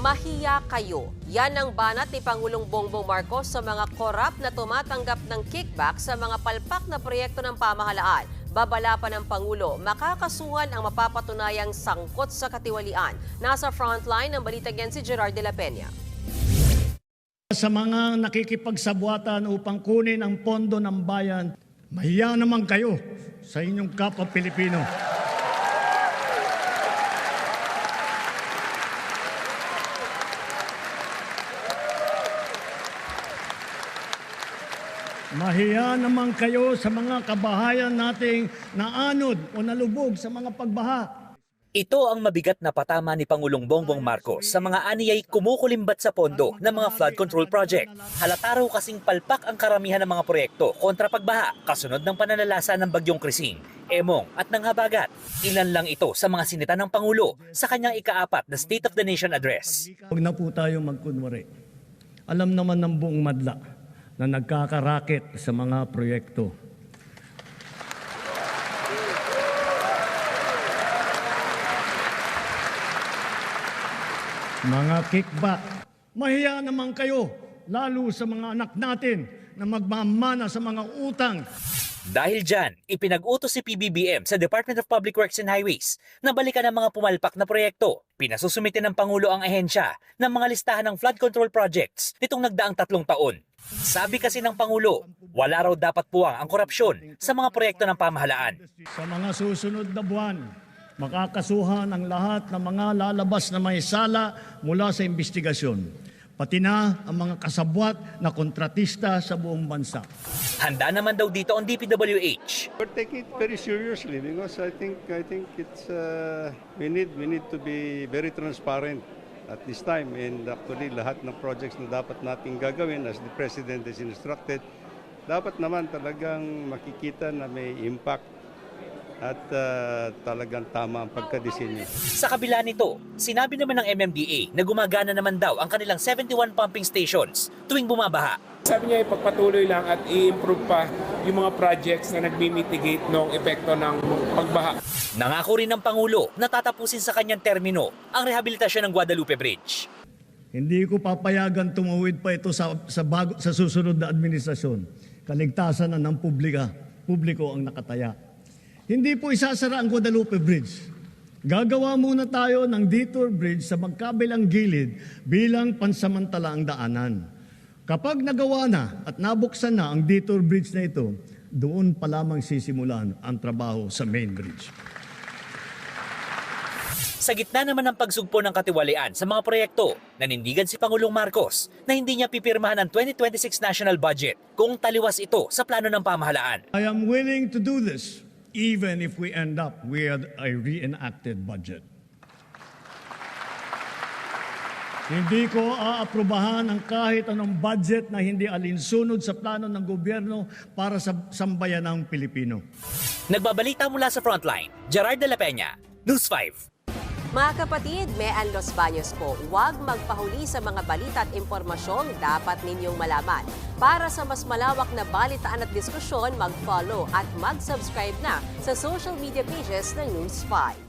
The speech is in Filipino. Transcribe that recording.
Mahiya kayo. Yan ang banat ni Pangulong Bongbong Marcos sa mga korap na tumatanggap ng kickback sa mga palpak na proyekto ng pamahalaan. Babala pa ng Pangulo, makakasuhan ang mapapatunayang sangkot sa katiwalian. Nasa frontline ng balita yan si Gerard de la Peña. Sa mga nakikipagsabwatan upang kunin ang pondo ng bayan, mahiya naman kayo sa inyong kapwa Pilipino. Mahiya naman kayo sa mga kabahayan nating naanod o nalubog sa mga pagbaha. Ito ang mabigat na patama ni Pangulong Bongbong Marcos sa mga aniyay kumukulimbat sa pondo ng mga flood control project. Halata raw kasing palpak ang karamihan ng mga proyekto kontra pagbaha kasunod ng pananalasa ng Bagyong Krising, Emong at ng Habagat. Ilan lang ito sa mga sinita ng Pangulo sa kanyang ika-4 na State of the Nation Address. Huwag na po tayo magkunwari. Alam naman ng buong madla na nagkakaraket sa mga proyekto. Mga kickback, mahiya naman kayo, lalo sa mga anak natin na magmamana sa mga utang. Dahil dyan, ipinag-utos si PBBM sa Department of Public Works and Highways na balikan ang mga pumalpak na proyekto. Pinasusumitin ng Pangulo ang ahensya ng mga listahan ng flood control projects nitong nagdaang 3 taon. Sabi kasi ng Pangulo, wala raw dapat puwang ang korupsyon sa mga proyekto ng pamahalaan. Sa mga susunod na buwan, makakasuhan ang lahat ng mga lalabas na may sala mula sa investigasyon. Pati na ang mga kasabwat na kontratista sa buong bansa. Handa naman daw dito ang DPWH. We're taking it very seriously because I think it's we need to be very transparent at this time, and actually lahat ng projects na dapat nating gagawin as the President is instructed, dapat naman talagang makikita na may impact at talagang tama ang pagkadisenyo. Sa kabila nito, sinabi naman ng MMDA na gumagana naman daw ang kanilang 71 pumping stations tuwing bumabaha. Sabi niya ipagpatuloy lang at i-improve pa yung mga projects na nagmi-mitigate ng epekto ng pagbaha. Nangako rin ng Pangulo na tatapusin sa kanyang termino ang rehabilitasyon ng Guadalupe Bridge. Hindi ko papayagan tumawid pa ito sa susunod na administrasyon. Kaligtasan na ng publiko ang nakataya. Hindi po isasara ang Guadalupe Bridge. Gagawa muna tayo ng detour bridge sa magkabilang gilid bilang pansamantalaang daanan. Kapag nagawa na at nabuksan na ang detour bridge na ito, doon pa lamang sisimulan ang trabaho sa main bridge. Sa gitna naman ng pagsugpo ng katiwalian sa mga proyekto, nanindigan si Pangulong Marcos na hindi niya pipirmahan ang 2026 national budget kung taliwas ito sa plano ng pamahalaan. I am willing to do this even if we end up with a reenacted budget. Hindi ko aaprubahan ang kahit anong budget na hindi alinsunod sa plano ng gobyerno para sa sambayanang Pilipino. Nagbabalita mula sa Frontline, Gerard de la Peña, News 5. Mga kapatid, Mean Los Baños po, huwag magpahuli sa mga balita at impormasyong dapat ninyong malaman. Para sa mas malawak na balitaan at diskusyon, mag-follow at mag-subscribe na sa social media pages ng News 5.